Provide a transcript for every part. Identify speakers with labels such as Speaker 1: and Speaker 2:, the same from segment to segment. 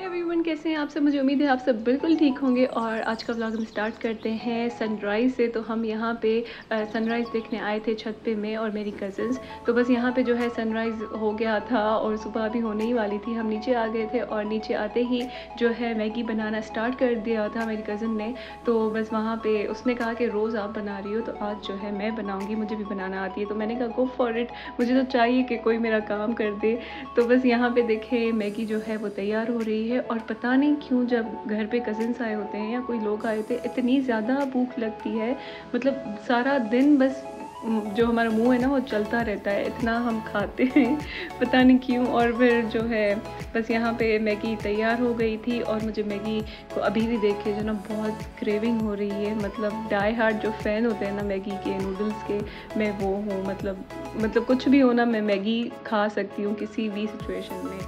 Speaker 1: Everyone, कैसे हैं आप सब। मुझे उम्मीद है आप सब बिल्कुल ठीक होंगे। और आज का व्लॉग हम स्टार्ट करते हैं सनराइज़ से। तो हम यहाँ पे सनराइज़ देखने आए थे छत पे, मैं और मेरी कज़न्स। तो बस यहाँ पे जो है सनराइज़ हो गया था और सुबह भी होने ही वाली थी। हम नीचे आ गए थे और नीचे आते ही जो है मैगी बनाना स्टार्ट कर दिया था मेरी कज़न ने। तो बस वहाँ पे उसने कहा कि रोज़ आप बना रही हो तो आज जो है मैं बनाऊँगी, मुझे भी बनाना आती है। तो मैंने कहा गो फॉर इट, मुझे तो चाहिए कि कोई मेरा काम कर दे। तो बस यहाँ पे देखे मैगी जो है वो तैयार हो रही है। और पता नहीं क्यों जब घर पे कज़िन्स आए होते हैं या कोई लोग आए होते हैं, इतनी ज़्यादा भूख लगती है। मतलब सारा दिन बस जो हमारा मुंह है ना वो चलता रहता है, इतना हम खाते हैं पता नहीं क्यों। और फिर जो है बस यहाँ पे मैगी तैयार हो गई थी और मुझे मैगी को अभी भी देख के जो ना बहुत क्रेविंग हो रही है। मतलब डाई हार्ड जो फ़ैन होते हैं ना मैगी के, नूडल्स के, मैं वो हूँ। मतलब कुछ भी हो ना, मैं मैगी खा सकती हूँ किसी भी सिचुएशन में।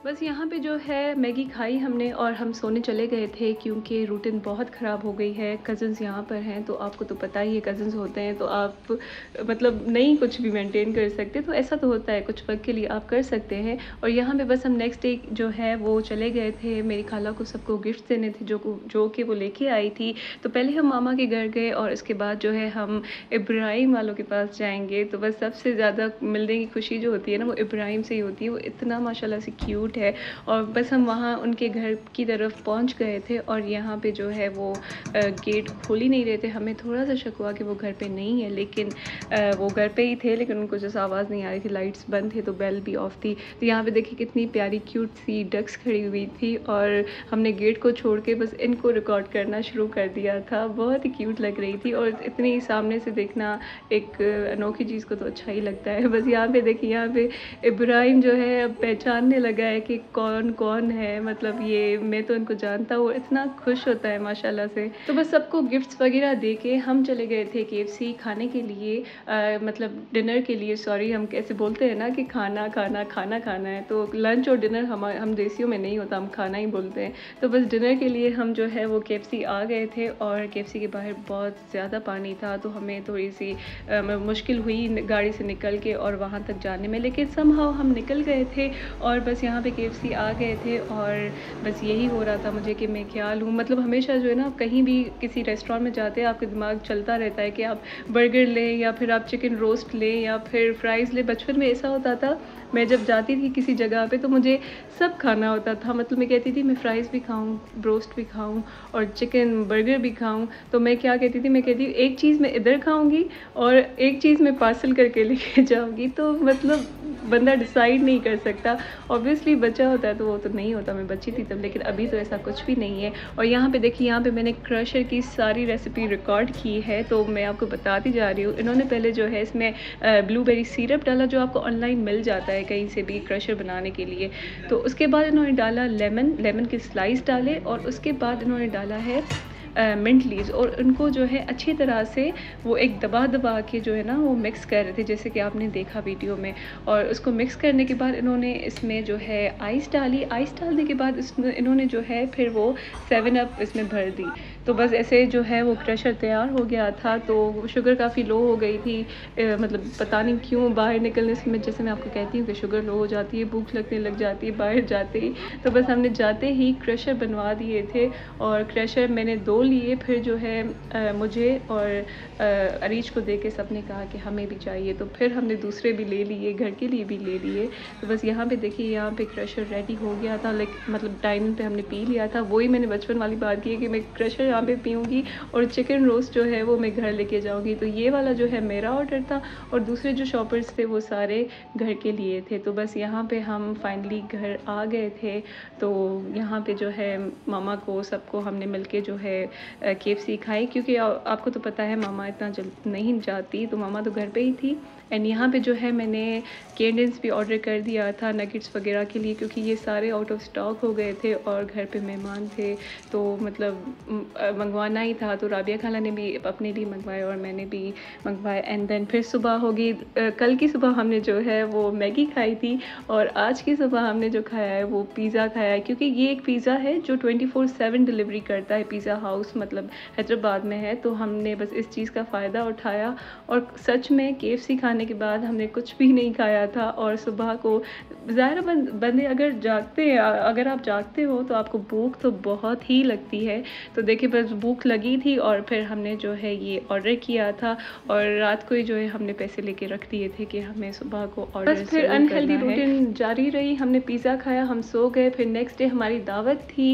Speaker 1: बस यहाँ पे जो है मैगी खाई हमने और हम सोने चले गए थे क्योंकि रूटीन बहुत ख़राब हो गई है। कज़न्स यहाँ पर हैं तो आपको तो पता ही है, कज़न्स होते हैं तो आप मतलब नहीं कुछ भी मेंटेन कर सकते। तो ऐसा तो होता है, कुछ वक्त के लिए आप कर सकते हैं। और यहाँ पे बस हम नेक्स्ट डे जो है वो चले गए थे। मेरी खाला को सबको गिफ्ट देने थे जो कि वो लेके आई थी। तो पहले हम मामा के घर गए और उसके बाद जो है हम इब्राहिम वालों के पास जाएंगे। तो बस सबसे ज़्यादा मिलने की खुशी जो होती है ना वो इब्राहिम से ही होती है। वो इतना माशाल्लाह से क्यूट है। और बस हम वहाँ उनके घर की तरफ पहुँच गए थे और यहाँ पे जो है वो गेट खोल ही नहीं रहे थे। हमें थोड़ा सा शक हुआ कि वो घर पे नहीं है, लेकिन वो घर पे ही थे, लेकिन उनको जैसे आवाज़ नहीं आ रही थी, लाइट्स बंद थे तो बेल भी ऑफ थी। तो यहाँ पे देखिए कितनी प्यारी क्यूट सी डक्स खड़ी हुई थी और हमने गेट को छोड़ के बस इनको रिकॉर्ड करना शुरू कर दिया था। बहुत ही क्यूट लग रही थी और इतनी सामने से देखना एक अनोखी चीज़ को तो अच्छा ही लगता है। बस यहाँ पे देखिए, यहाँ पे इब्राहिम जो है अब पहचानने लगा है कि कौन कौन है। मतलब ये मैं तो इनको जानता हूँ, इतना खुश होता है माशाल्लाह से। तो बस सबको गिफ्ट्स वगैरह दे के हम चले गए थे KFC खाने के लिए, मतलब डिनर के लिए। सॉरी, हम कैसे बोलते हैं ना कि खाना खाना खाना खाना है, तो लंच और डिनर हम देसियों में नहीं होता, हम खाना ही बोलते हैं। तो बस डिनर के लिए हम जो है वो KFC आ गए थे और KFC के बाहर बहुत ज़्यादा पानी था तो हमें थोड़ी सी मुश्किल हुई गाड़ी से निकल के और वहाँ तक जाने में, लेकिन समहाउ हम निकल गए थे। और बस यहाँ पे KFC आ गए थे और बस यही हो रहा था मुझे कि मैं क्या लूँ। मतलब हमेशा जो है ना कहीं भी किसी रेस्टोरेंट में जाते हैं आपके दिमाग चलता रहता है कि आप बर्गर लें या फिर आप चिकन रोस्ट लें या फिर फ्राइज़ लें। बचपन में ऐसा होता था, मैं जब जाती थी किसी जगह पे तो मुझे सब खाना होता था। मतलब मैं कहती थी मैं फ़्राइज़ भी खाऊँ, रोस्ट भी खाऊँ और चिकन बर्गर भी खाऊँ। तो मैं क्या कहती थी, मैं कहती एक चीज़ मैं इधर खाऊँगी और एक चीज़ मैं पार्सल करके लेके जाऊँगी। तो मतलब बंदा डिसाइड नहीं कर सकता। ऑब्वियसली बच्चा होता है तो वो तो नहीं होता, मैं बच्ची थी तब, लेकिन अभी तो ऐसा कुछ भी नहीं है। और यहाँ पे देखिए, यहाँ पे मैंने क्रशर की सारी रेसिपी रिकॉर्ड की है तो मैं आपको बताती जा रही हूँ। इन्होंने पहले जो है इसमें ब्लूबेरी सिरप डाला जो आपको ऑनलाइन मिल जाता है कहीं से भी क्रशर बनाने के लिए। तो उसके बाद इन्होंने डाला लेमन के स्लाइस डाले और उसके बाद इन्होंने डाला है मिंट लीव्स और उनको जो है अच्छी तरह से वो एक दबा के जो है ना वो मिक्स कर रहे थे, जैसे कि आपने देखा वीडियो में। और उसको मिक्स करने के बाद इन्होंने इसमें जो है आइस डाली। आइस डालने के बाद इन्होंने जो है फिर वो 7 अप इसमें भर दी। तो बस ऐसे जो है वो क्रशर तैयार हो गया था। तो शुगर काफ़ी लो हो गई थी, मतलब पता नहीं क्यों बाहर निकलने से मैं, जैसे मैं आपको कहती हूँ कि शुगर लो हो जाती है, भूख लगने लग जाती है बाहर जाते ही। तो बस हमने जाते ही क्रशर बनवा दिए थे और क्रशर मैंने 2 लिए। फिर जो है मुझे और अरीज को दे के सबने कहा कि हमें भी चाहिए, तो फिर हमने दूसरे भी ले लिए, घर के लिए भी ले लिए। तो बस यहाँ पे देखिए, यहाँ पे क्रशर रेडी हो गया था। मतलब टाइम पे हमने पी लिया था। वही मैंने बचपन वाली बात की है कि मैं क्रशर यहाँ पे पीऊँगी और चिकन रोस्ट जो है वो मैं घर लेके जाऊँगी। तो ये वाला जो है मेरा ऑर्डर था और दूसरे जो शॉपर्स थे वो सारे घर के लिए थे। तो बस यहाँ पे हम फाइनली घर आ गए थे। तो यहाँ पे जो है मामा को सबको हमने मिलके जो है KFC खाई, क्योंकि आपको तो पता है मामा इतना जल्द नहीं जाती, तो मामा तो घर पे ही थी। एंड यहाँ पे जो है मैंने कैंडल्स भी ऑर्डर कर दिया था नगेट्स वगैरह के लिए, क्योंकि ये सारे आउट ऑफ स्टॉक हो गए थे और घर पे मेहमान थे। तो मतलब मंगवाना ही था, तो राबिया खाला ने भी अपने लिए मंगवाया और मैंने भी मंगवाया। एंड देन फिर सुबह होगी, कल की सुबह हमने जो है वो मैगी खाई थी और आज की सुबह हमने जो खाया है वो पिज़्ज़ा खाया है, क्योंकि ये एक पिज़्ज़ा है जो 24/7 डिलीवरी करता है। पिज़्ज़ा हाउस मतलब हैदराबाद में है, तो हमने बस इस चीज़ का फ़ायदा उठाया। और सच में KFC खाने के बाद हमने कुछ भी नहीं खाया था और सुबह को ज़ाहिर बंदे अगर अगर आप जागते हो तो आपको भूख तो बहुत ही लगती है। तो देखिए बस भूख लगी थी और फिर हमने जो है ये ऑर्डर किया था और रात को ही जो है हमने पैसे लेके रख दिए थे कि हमें सुबह को ऑर्डर
Speaker 2: बस फिर
Speaker 1: अनहेल्दी रूटीन जारी रही। हमने पिज़्ज़ा खाया, हम सो गए। फिर नेक्स्ट डे हमारी दावत थी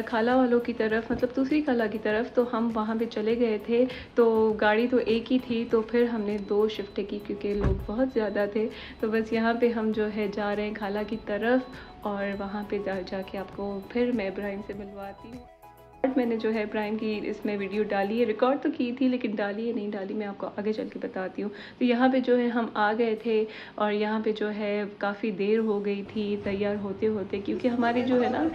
Speaker 1: खाला वालों की तरफ, मतलब दूसरी खाला की तरफ, तो हम वहाँ पे चले गए थे। तो गाड़ी तो एक ही थी, तो फिर हमने 2 शिफ्टें की क्योंकि लोग बहुत ज़्यादा थे। तो बस यहाँ पे हम जो है जा रहे हैं खाला की तरफ और वहाँ पे जाके आपको फिर मैं इब्राहिम से मिलवाती हूँ। मैंने जो है इब्राहिम की इसमें वीडियो डाली है, रिकॉर्ड तो की थी लेकिन डाली है नहीं डाली मैं आपको आगे चल के बताती हूँ। तो यहाँ पे जो है हम आ गए थे और यहाँ पे जो है काफ़ी देर हो गई थी तैयार होते होते, क्योंकि हमारी जो है ना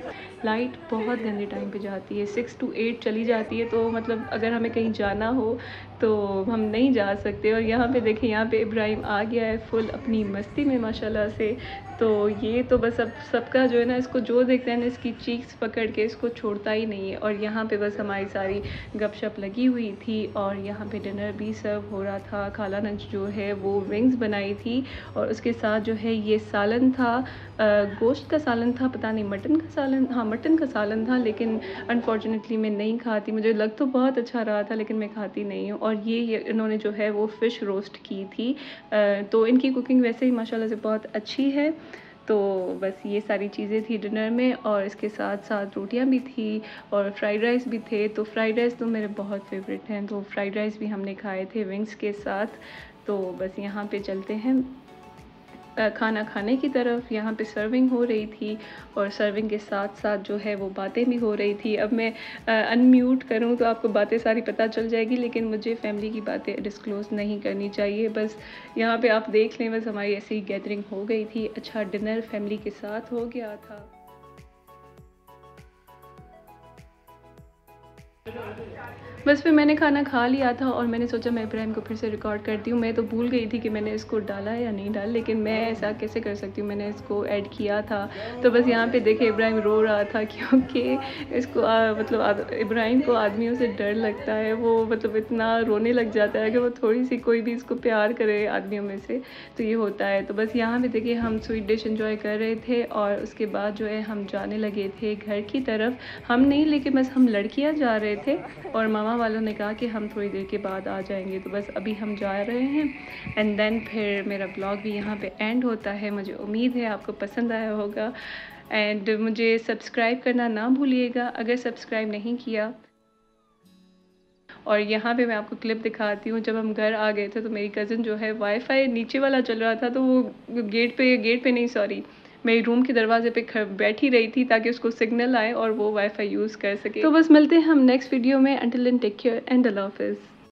Speaker 1: लाइट बहुत गंदे टाइम पे जाती है, 6 to 8 चली जाती है। तो मतलब अगर हमें कहीं जाना हो तो हम नहीं जा सकते। और यहाँ पे देखिए, यहाँ पे इब्राहिम आ गया है फुल अपनी मस्ती में माशाल्लाह से। तो ये तो बस अब सबका जो है ना, इसको जो देखते हैं ना इसकी चीक्स पकड़ के इसको छोड़ता ही नहीं है। और यहाँ पे बस हमारी सारी गपशप लगी हुई थी और यहाँ पे डिनर भी सर्व हो रहा था। खाला ने जो है वो विंग्स बनाई थी और उसके साथ जो है ये सालन था, गोश्त का सालन था, पता नहीं मटन का सालन, हाँ मटन का सालन था, लेकिन अनफॉर्चुनेटली मैं नहीं खाती। मुझे लग तो बहुत अच्छा रहा था लेकिन मैं खाती नहीं हूँ। और ये इन्होंने जो है वो फ़िश रोस्ट की थी। तो इनकी कुकिंग वैसे ही माशाल्लाह से बहुत अच्छी है। तो बस ये सारी चीज़ें थी डिनर में और इसके साथ साथ रोटियां भी थी और फ्राइड राइस भी थे। तो फ्राइड राइस तो मेरे बहुत फेवरेट हैं, तो फ्राइड राइस भी हमने खाए थे विंग्स के साथ। तो बस यहाँ पे चलते हैं खाना खाने की तरफ। यहाँ पे सर्विंग हो रही थी और सर्विंग के साथ साथ जो है वो बातें भी हो रही थी। अब मैं अनम्यूट करूँ तो आपको बातें सारी पता चल जाएगी, लेकिन मुझे फैमिली की बातें डिस्क्लोज़ नहीं करनी चाहिए। बस यहाँ पे आप देख लें, बस हमारी ऐसी ही गैदरिंग हो गई थी। अच्छा डिनर फैमिली के साथ हो गया था। बस फिर मैंने खाना खा लिया था और मैंने सोचा मैं इब्राहिम को फिर से रिकॉर्ड करती हूँ। मैं तो भूल गई थी कि मैंने इसको डाला है या नहीं डाला, लेकिन मैं ऐसा कैसे कर सकती हूँ, मैंने इसको ऐड किया था। तो बस यहाँ पे देखे इब्राहिम रो रहा था क्योंकि इसको मतलब इब्राहिम को आदमियों से डर लगता है। वो मतलब इतना रोने लग जाता है कि वो थोड़ी सी कोई भी इसको प्यार करे आदमियों में से, तो ये होता है। तो बस यहाँ पे देखिए हम स्वीट डिश एंजॉय कर रहे थे और उसके बाद जो है हम जाने लगे थे घर की तरफ। हम नहीं, लेकिन बस हम लड़कियाँ जा रहे थे और मामा वालों ने कहा कि हम थोड़ी देर के बाद आ जाएंगे। तो बस अभी हम जा रहे हैं एंड देन फिर मेरा ब्लॉग भी यहाँ पे एंड होता है। मुझे उम्मीद है आपको पसंद आया होगा एंड मुझे सब्सक्राइब करना ना भूलिएगा अगर सब्सक्राइब नहीं किया। और यहाँ पे मैं आपको क्लिप दिखाती हूँ, जब हम घर आ गए थे तो मेरी कज़न जो है वाईफाई नीचे वाला चल रहा था, तो वो गेट पे नहीं, सॉरी मेरी रूम के दरवाजे पे बैठी रही थी ताकि उसको सिग्नल आए और वो वाईफाई यूज़ कर सके। तो बस मिलते हैं हम नेक्स्ट वीडियो में। Until then take care and अल्लाह हाफ़िज़।